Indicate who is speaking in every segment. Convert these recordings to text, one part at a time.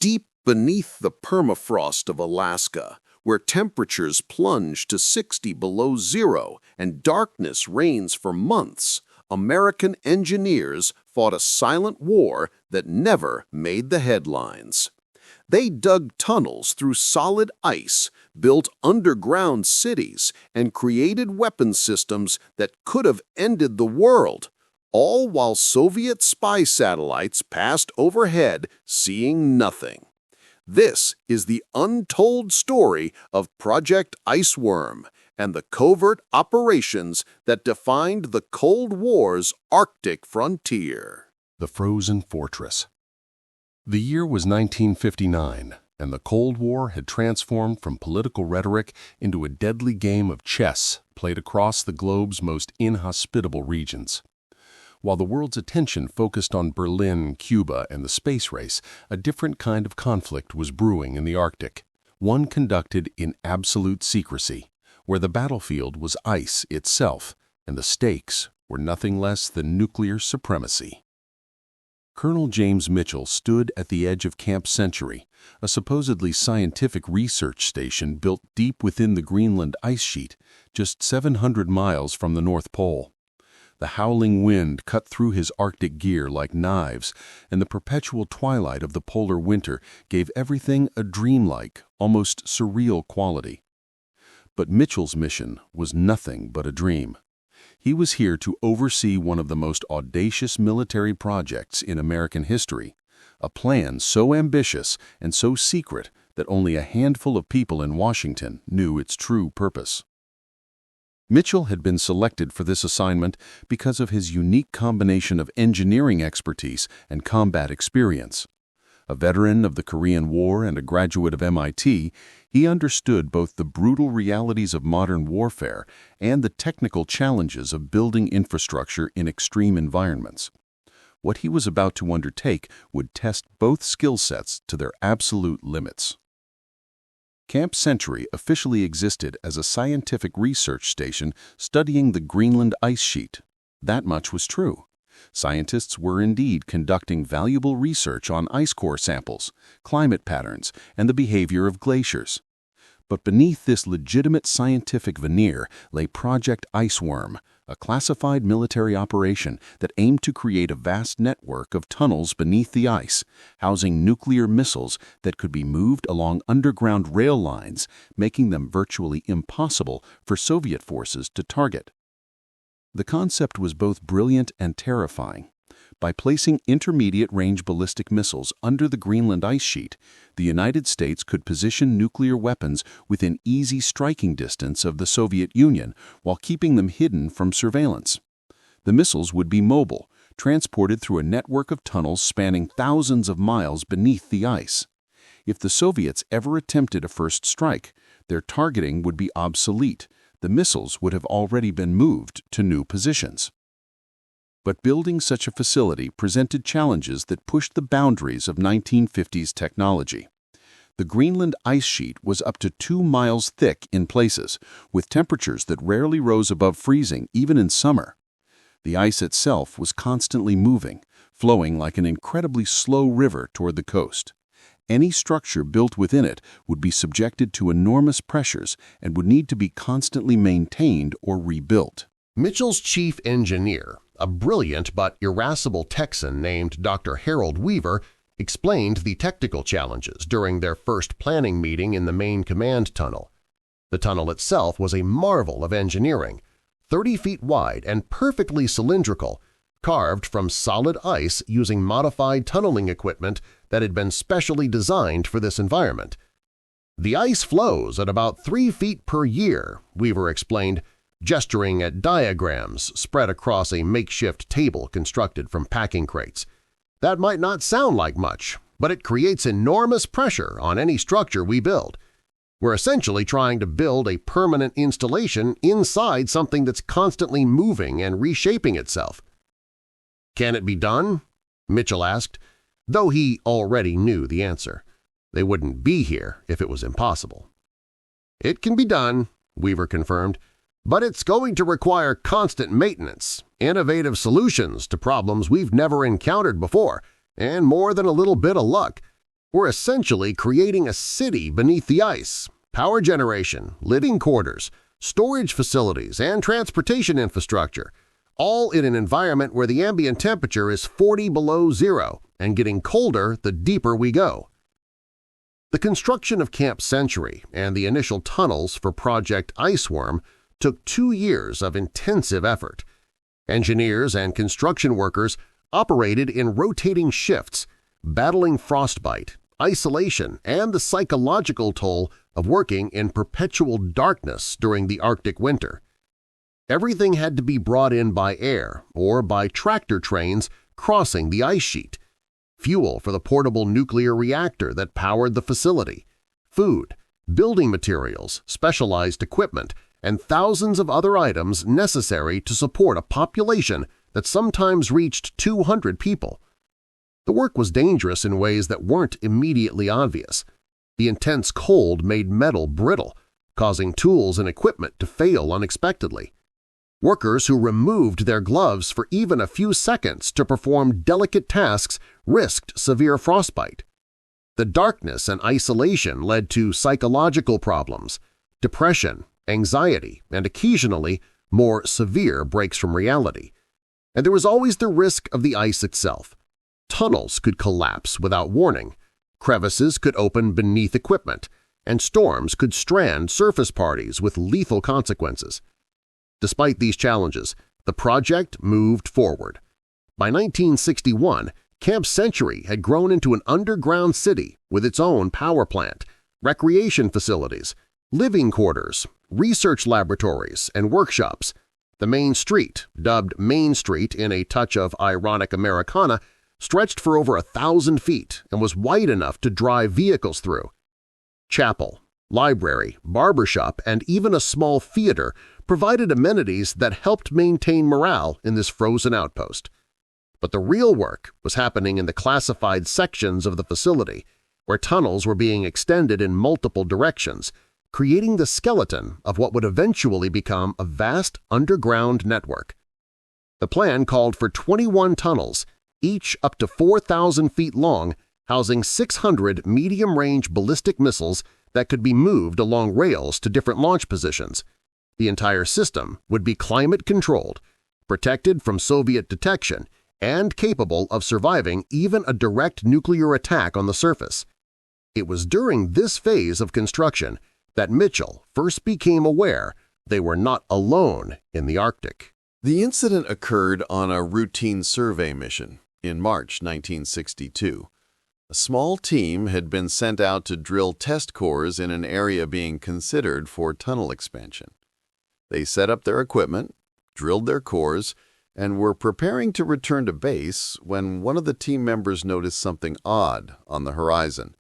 Speaker 1: Deep beneath the permafrost of Alaska, where temperatures plunge to 60 below zero and darkness reigns for months, American engineers fought a silent war that never made the headlines. They dug tunnels through solid ice, built underground cities, and created weapon systems that could have ended the world, all while Soviet spy satellites passed overhead, seeing nothing. This is the untold story of Project Iceworm and the covert operations that defined the Cold War's Arctic frontier.
Speaker 2: The Frozen Fortress. The year was 1959, and the Cold War had transformed from political rhetoric into a deadly game of chess played across the globe's most inhospitable regions. While the world's attention focused on Berlin, Cuba, and the space race, a different kind of conflict was brewing in the Arctic, one conducted in absolute secrecy, where the battlefield was ice itself, and the stakes were nothing less than nuclear supremacy. Colonel James Mitchell stood at the edge of Camp Century, a supposedly scientific research station built deep within the Greenland ice sheet, just 700 miles from the North Pole. The howling wind cut through his Arctic gear like knives, and the perpetual twilight of the polar winter gave everything a dreamlike, almost surreal quality. But Mitchell's mission was nothing but a dream. He was here to oversee one of the most audacious military projects in American history, a plan so ambitious and so secret that only a handful of people in Washington knew its true purpose. Mitchell had been selected for this assignment because of his unique combination of engineering expertise and combat experience. A veteran of the Korean War and a graduate of MIT, he understood both the brutal realities of modern warfare and the technical challenges of building infrastructure in extreme environments. What he was about to undertake would test both skill sets to their absolute limits. Camp Century officially existed as a scientific research station studying the Greenland ice sheet. That much was true. Scientists were indeed conducting valuable research on ice core samples, climate patterns, and the behavior of glaciers. But beneath this legitimate scientific veneer lay Project Iceworm, a classified military operation that aimed to create a vast network of tunnels beneath the ice, housing nuclear missiles that could be moved along underground rail lines, making them virtually impossible for Soviet forces to target. The concept was both brilliant and terrifying. By placing intermediate-range ballistic missiles under the Greenland ice sheet, the United States could position nuclear weapons within easy striking distance of the Soviet Union while keeping them hidden from surveillance. The missiles would be mobile, transported through a network of tunnels spanning thousands of miles beneath the ice. If the Soviets ever attempted a first strike, their targeting would be obsolete. The missiles would have already been moved to new positions. But building such a facility presented challenges that pushed the boundaries of 1950s technology. The Greenland ice sheet was up to 2 miles thick in places, with temperatures that rarely rose above freezing even in summer. The ice itself was constantly moving, flowing like an incredibly slow river toward the coast. Any structure built within it would be subjected to enormous pressures and would need to be constantly maintained or rebuilt.
Speaker 3: Mitchell's chief engineer, a brilliant but irascible Texan named Dr. Harold Weaver, explained the technical challenges during their first planning meeting in the main command tunnel. The tunnel itself was a marvel of engineering, 30 feet wide and perfectly cylindrical, carved from solid ice using modified tunneling equipment that had been specially designed for this environment. "The ice flows at about 3 feet per year," Weaver explained, gesturing at diagrams spread across a makeshift table constructed from packing crates. "That might not sound like much, but it creates enormous pressure on any structure we build. We're essentially trying to build a permanent installation inside something that's constantly moving and reshaping itself." "Can it be done?" Mitchell asked, though he already knew the answer. They wouldn't be here if it was impossible. "It can be done," Weaver confirmed, "but it's going to require constant maintenance, innovative solutions to problems we've never encountered before, and more than a little bit of luck. were essentially creating a city beneath the ice, power generation, living quarters, storage facilities, and transportation infrastructure, all in an environment where the ambient temperature is 40 below zero and getting colder the deeper we go. The construction of Camp Century and the initial tunnels for Project Iceworm took 2 years of intensive effort. Engineers and construction workers operated in rotating shifts, battling frostbite, isolation, and the psychological toll of working in perpetual darkness during the Arctic winter. Everything had to be brought in by air or by tractor trains crossing the ice sheet. Fuel for the portable nuclear reactor that powered the facility, food, building materials, specialized equipment, and thousands of other items necessary to support a population that sometimes reached 200 people. The work was dangerous in ways that weren't immediately obvious. The intense cold made metal brittle, causing tools and equipment to fail unexpectedly. Workers who removed their gloves for even a few seconds to perform delicate tasks risked severe frostbite. The darkness and isolation led to psychological problems, depression, anxiety, and occasionally more severe breaks from reality. And there was always the risk of the ice itself. Tunnels could collapse without warning, crevices could open beneath equipment, and storms could strand surface parties with lethal consequences. Despite these challenges, the project moved forward. By 1961, Camp Century had grown into an underground city with its own power plant, recreation facilities, living quarters, research laboratories, and workshops. The main street, dubbed Main Street in a touch of ironic Americana, stretched for over 1,000 feet and was wide enough to drive vehicles through. Chapel, library, barbershop, and even a small theater provided amenities that helped maintain morale in this frozen outpost. But the real work was happening in the classified sections of the facility, where tunnels were being extended in multiple directions, creating the skeleton of what would eventually become a vast underground network. The plan called for 21 tunnels, each up to 4,000 feet long, housing 600 medium-range ballistic missiles that could be moved along rails to different launch positions. The entire system would be climate-controlled, protected from Soviet detection, and capable of surviving even a direct nuclear attack on the surface. It was during this phase of construction that Mitchell first became aware they were not alone in the Arctic.
Speaker 1: The incident occurred on a routine survey mission in March 1962. A small team had been sent out to drill test cores in an area being considered for tunnel expansion. They set up their equipment, drilled their cores, and were preparing to return to base when one of the team members noticed something odd on the horizon,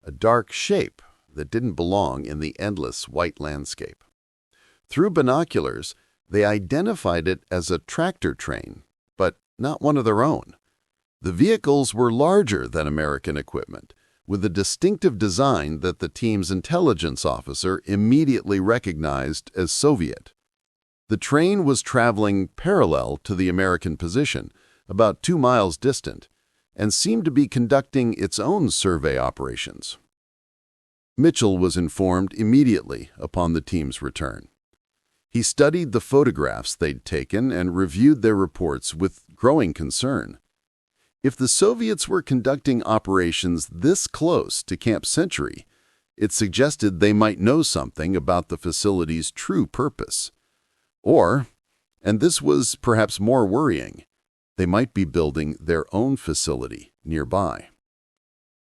Speaker 1: a dark shape that didn't belong in the endless white landscape. Through binoculars, they identified it as a tractor train, but not one of their own. The vehicles were larger than American equipment, with a distinctive design that the team's intelligence officer immediately recognized as Soviet. The train was traveling parallel to the American position, about 2 miles distant, and seemed to be conducting its own survey operations. Mitchell was informed immediately upon the team's return. He studied the photographs they'd taken and reviewed their reports with growing concern. If the Soviets were conducting operations this close to Camp Century, it suggested they might know something about the facility's true purpose. Or, and this was perhaps more worrying, they might be building their own facility nearby.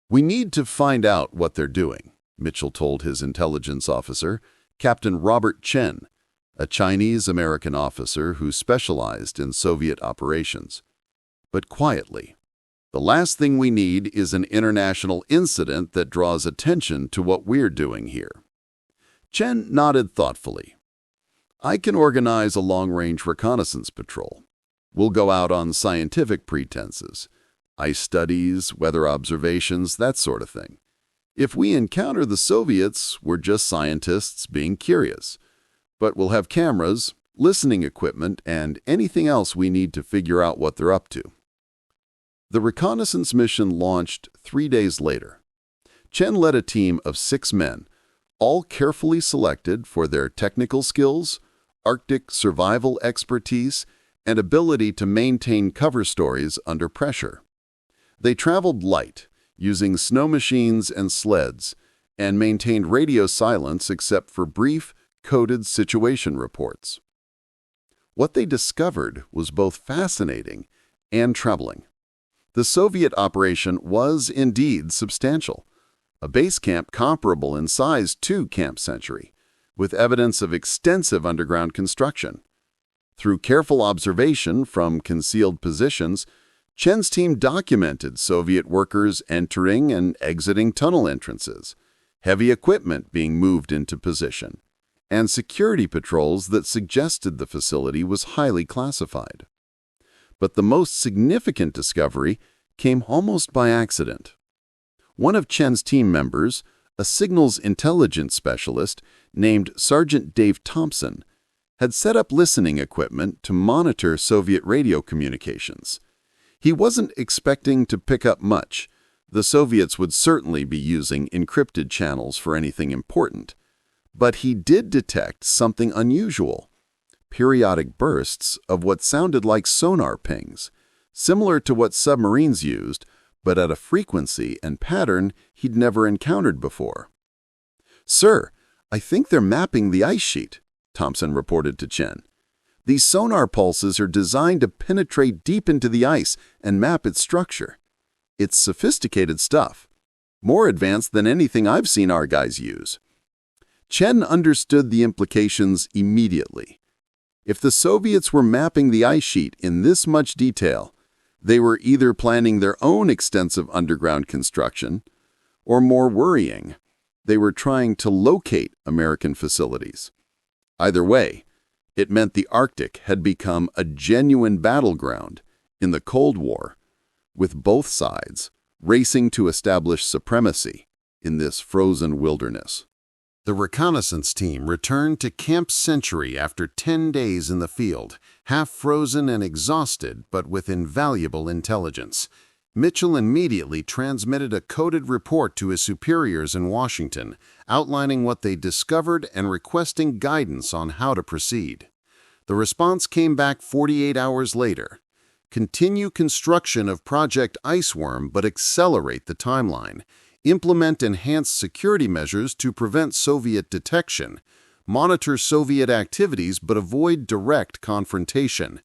Speaker 1: "We need to find out what they're doing," Mitchell told his intelligence officer, Captain Robert Chen, a Chinese-American officer who specialized in Soviet operations. "But quietly. The last thing we need is an international incident that draws attention to what we're doing here." Chen nodded thoughtfully. "I can organize a long-range reconnaissance patrol. We'll go out on scientific pretenses, ice studies, weather observations, that sort of thing. If we encounter the Soviets, we're just scientists being curious. But we'll have cameras, listening equipment, and anything else we need to figure out what they're up to." The reconnaissance mission launched 3 days later, Chen led a team of 6 men, all carefully selected for their technical skills, Arctic survival expertise, and ability to maintain cover stories under pressure. They traveled light, using snow machines and sleds, and maintained radio silence except for brief, coded situation reports. What they discovered was both fascinating and troubling. The Soviet operation was indeed substantial, a base camp comparable in size to Camp Century, with evidence of extensive underground construction. Through careful observation from concealed positions, Chen's team documented Soviet workers entering and exiting tunnel entrances, heavy equipment being moved into position, and security patrols that suggested the facility was highly classified. But the most significant discovery came almost by accident. One of Chen's team members, a signals intelligence specialist named Sergeant Dave Thompson, had set up listening equipment to monitor Soviet radio communications. He wasn't expecting to pick up much. The Soviets would certainly be using encrypted channels for anything important. But he did detect something unusual: periodic bursts of what sounded like sonar pings, similar to what submarines used, but at a frequency and pattern he'd never encountered before. "Sir, I think they're mapping the ice sheet," Thompson reported to Chen. "These sonar pulses are designed to penetrate deep into the ice and map its structure. It's sophisticated stuff, more advanced than anything I've seen our guys use." Chen understood the implications immediately. If the Soviets were mapping the ice sheet in this much detail, they were either planning their own extensive underground construction, or more worrying, they were trying to locate American facilities. Either way, it meant the Arctic had become a genuine battleground in the Cold War, with both sides racing to establish supremacy in this frozen wilderness. The reconnaissance team returned to Camp Century after 10 days in the field, half frozen and exhausted, but with invaluable intelligence. Mitchell immediately transmitted a coded report to his superiors in Washington, outlining what they discovered and requesting guidance on how to proceed. The response came back 48 hours later. Continue construction of Project Iceworm, but accelerate the timeline. Implement enhanced security measures to prevent Soviet detection. Monitor Soviet activities but avoid direct confrontation.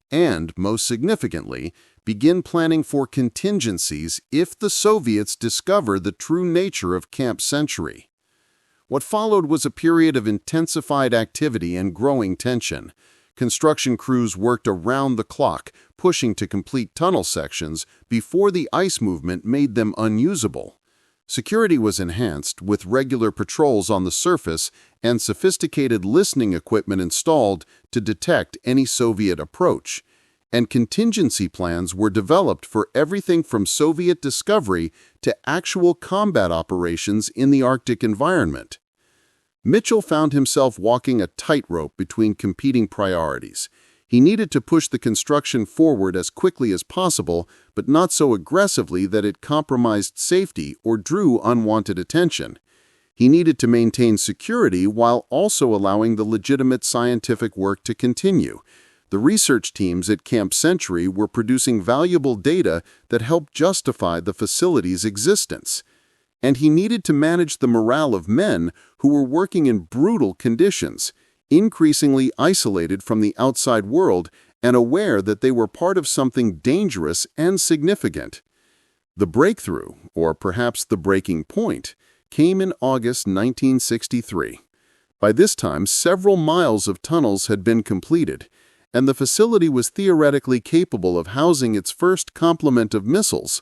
Speaker 1: And, most significantly, begin planning for contingencies if the Soviets discover the true nature of Camp Century. What followed was a period of intensified activity and growing tension. Construction crews worked around the clock, pushing to complete tunnel sections before the ice movement made them unusable. Security was enhanced with regular patrols on the surface and sophisticated listening equipment installed to detect any Soviet approach. And contingency plans were developed for everything from Soviet discovery to actual combat operations in the Arctic environment. Mitchell found himself walking a tightrope between competing priorities. He needed to push the construction forward as quickly as possible, but not so aggressively that it compromised safety or drew unwanted attention. He needed to maintain security while also allowing the legitimate scientific work to continue. The research teams at Camp Century were producing valuable data that helped justify the facility's existence. And he needed to manage the morale of men who were working in brutal conditions, increasingly isolated from the outside world and aware that they were part of something dangerous and significant. The breakthrough, or perhaps the breaking point, came in August 1963. By this time, several miles of tunnels had been completed, and the facility was theoretically capable of housing its first complement of missiles.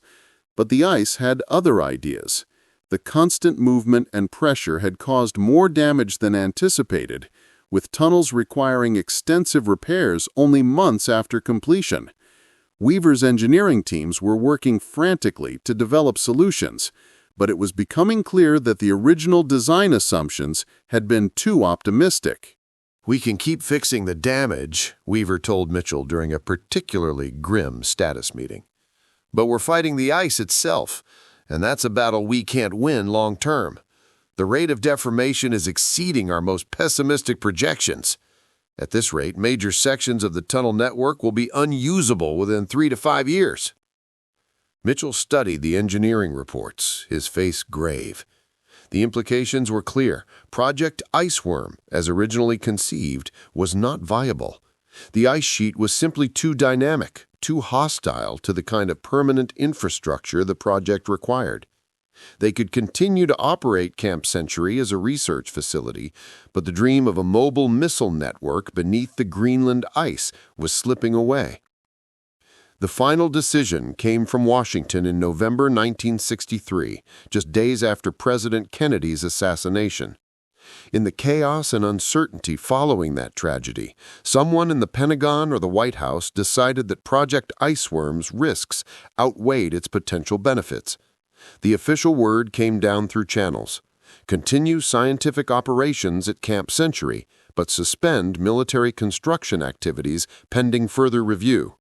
Speaker 1: But the ice had other ideas. The constant movement and pressure had caused more damage than anticipated, with tunnels requiring extensive repairs only months after completion. Weaver's engineering teams were working frantically to develop solutions, but it was becoming clear that the original design assumptions had been too optimistic.
Speaker 4: "We can keep fixing the damage," Weaver told Mitchell during a particularly grim status meeting. "But we're fighting the ice itself. and that's a battle we can't win long term. The rate of deformation is exceeding our most pessimistic projections. At this rate, major sections of the tunnel network will be unusable within 3 to 5 years. Mitchell studied the engineering reports, his face grave. The implications were clear. Project Iceworm, as originally conceived, was not viable. The ice sheet was simply too dynamic, too hostile to the kind of permanent infrastructure the project required. They could continue to operate Camp Century as a research facility, but the dream of a mobile missile network beneath the Greenland ice was slipping away. The final decision came from Washington in November 1963, just days after President Kennedy's assassination. In the chaos and uncertainty following that tragedy, someone in the Pentagon or the White House decided that Project Iceworm's risks outweighed its potential benefits. The official word came down through channels. Continue scientific operations at Camp Century, but suspend military construction activities pending further review.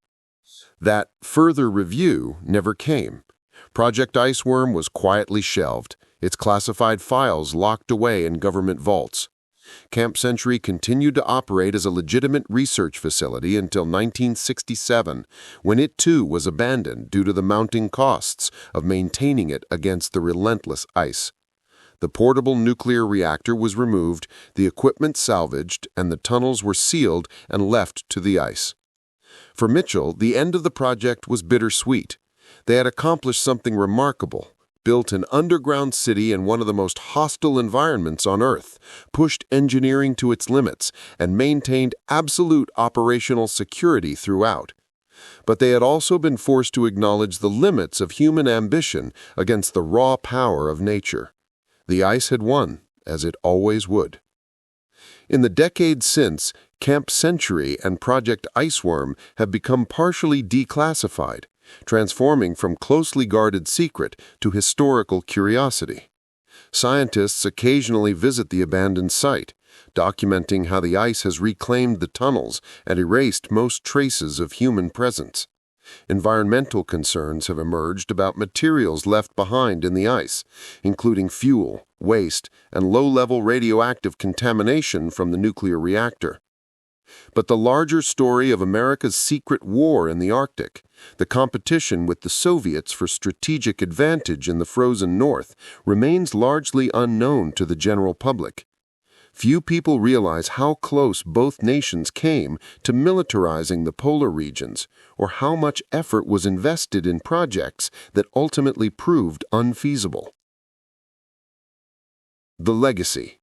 Speaker 4: That further review never came. Project Iceworm was quietly shelved, its classified files locked away in government vaults. Camp Century continued to operate as a legitimate research facility until 1967, when it too was abandoned due to the mounting costs of maintaining it against the relentless ice. The portable nuclear reactor was removed, the equipment salvaged, and the tunnels were sealed and left to the ice. For Mitchell, the end of the project was bittersweet. They had accomplished something remarkable, built an underground city in one of the most hostile environments on Earth, pushed engineering to its limits, and maintained absolute operational security throughout. But they had also been forced to acknowledge the limits of human ambition against the raw power of nature. The ice had won, as it always would. In the decades since, Camp Century and Project Iceworm have become partially declassified, transforming from closely guarded secret to historical curiosity. Scientists occasionally visit the abandoned site, documenting how the ice has reclaimed the tunnels and erased most traces of human presence. Environmental concerns have emerged about materials left behind in the ice, including fuel, waste, and low-level radioactive contamination from the nuclear reactor. But the larger story of America's secret war in the Arctic, the competition with the Soviets for strategic advantage in the frozen North, remains largely unknown to the general public. Few people realize how close both nations came to militarizing the polar regions, or how much effort was invested in projects that ultimately proved unfeasible. The legacy.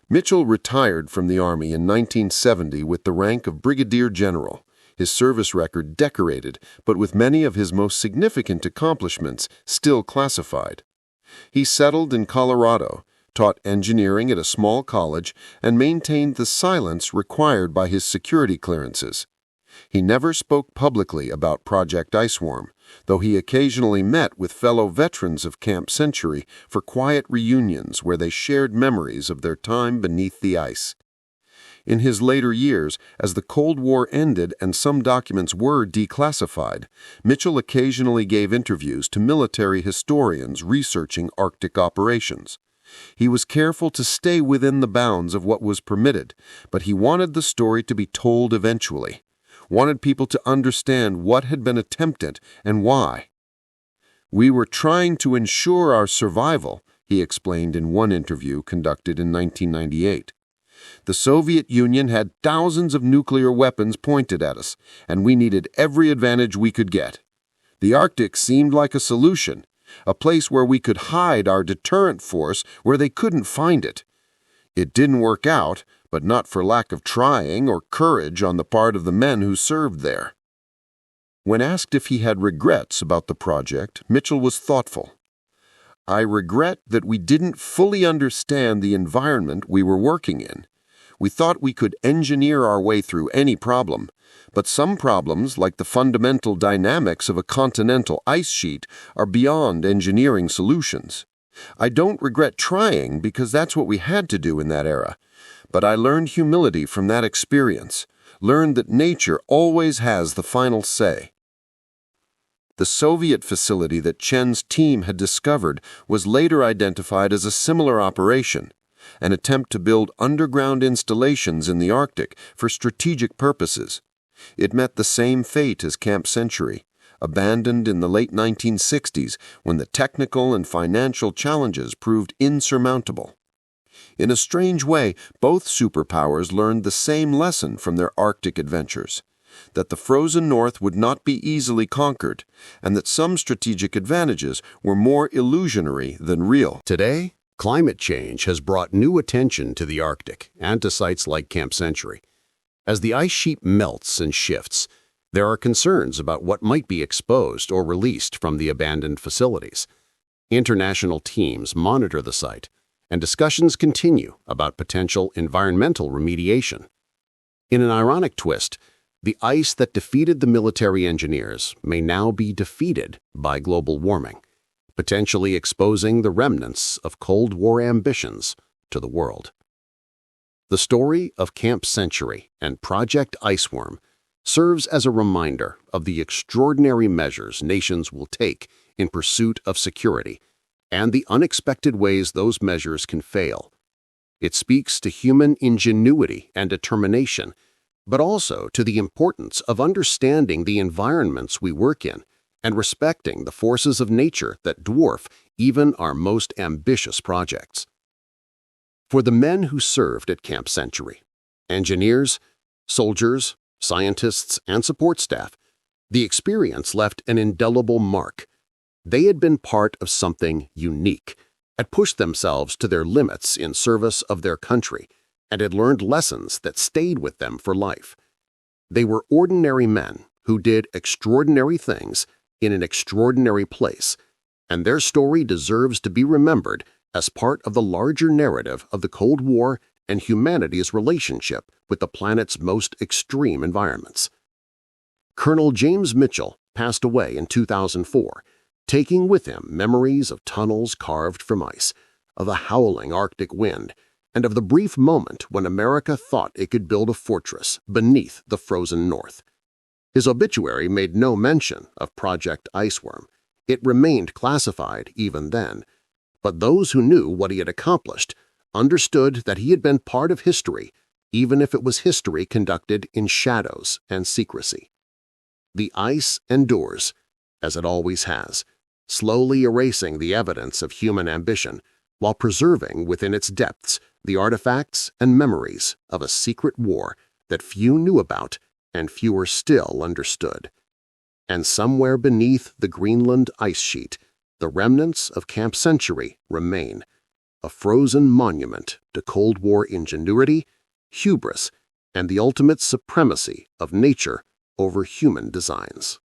Speaker 4: Mitchell retired from the Army in 1970 with the rank of Brigadier General, his service record decorated, but with many of his most significant accomplishments still classified. He settled in Colorado, taught engineering at a small college, and maintained the silence required by his security clearances. He never spoke publicly about Project Iceworm, though he occasionally met with fellow veterans of Camp Century for quiet reunions where they shared memories of their time beneath the ice. In his later years, as the Cold War ended and some documents were declassified, Mitchell occasionally gave interviews to military historians researching Arctic operations. He was careful to stay within the bounds of what was permitted, but he wanted the story to be told eventually, wanted people to understand what had been attempted and why. "We were trying to ensure our survival," he explained in one interview conducted in 1998. "The Soviet Union had thousands of nuclear weapons pointed at us, and we needed every advantage we could get. The Arctic seemed like a solution, a place where we could hide our deterrent force where they couldn't find it. It didn't work out, but not for lack of trying or courage on the part of the men who served there." When asked if he had regrets about the project, Mitchell was thoughtful. "I regret that we didn't fully understand the environment we were working in. We thought we could engineer our way through any problem, but some problems, like the fundamental dynamics of a continental ice sheet, are beyond engineering solutions. I don't regret trying because that's what we had to do in that era. But I learned humility from that experience, learned that nature always has the final say." The Soviet facility that Chen's team had discovered was later identified as a similar operation, an attempt to build underground installations in the Arctic for strategic purposes. It met the same fate as Camp Century, abandoned in the late 1960s when the technical and financial challenges proved insurmountable. In a strange way, both superpowers learned the same lesson from their Arctic adventures, that the frozen North would not be easily conquered, and that some strategic advantages were more illusionary than real.
Speaker 5: Today, climate change has brought new attention to the Arctic and to sites like Camp Century. As the ice sheet melts and shifts, there are concerns about what might be exposed or released from the abandoned facilities. International teams monitor the site, and discussions continue about potential environmental remediation. In an ironic twist, the ice that defeated the military engineers may now be defeated by global warming, potentially exposing the remnants of Cold War ambitions to the world. The story of Camp Century and Project Iceworm serves as a reminder of the extraordinary measures nations will take in pursuit of security and the unexpected ways those measures can fail. It speaks to human ingenuity and determination, but also to the importance of understanding the environments we work in and respecting the forces of nature that dwarf even our most ambitious projects. For the men who served at Camp Century, engineers, soldiers, scientists, and support staff, the experience left an indelible mark. They had been part of something unique, had pushed themselves to their limits in service of their country, and had learned lessons that stayed with them for life. They were ordinary men who did extraordinary things in an extraordinary place, and their story deserves to be remembered as part of the larger narrative of the Cold War and humanity's relationship with the planet's most extreme environments. Colonel James Mitchell passed away in 2004, taking with him memories of tunnels carved from ice, of the howling Arctic wind, and of the brief moment when America thought it could build a fortress beneath the frozen North. His obituary made no mention of Project Iceworm. It remained classified even then, but those who knew what he had accomplished understood that he had been part of history, even if it was history conducted in shadows and secrecy. The ice endures, as it always has, slowly erasing the evidence of human ambition while preserving within its depths the artifacts and memories of a secret war that few knew about and fewer still understood. And somewhere beneath the Greenland ice sheet, the remnants of Camp Century remain, a frozen monument to Cold War ingenuity, hubris, and the ultimate supremacy of nature over human designs.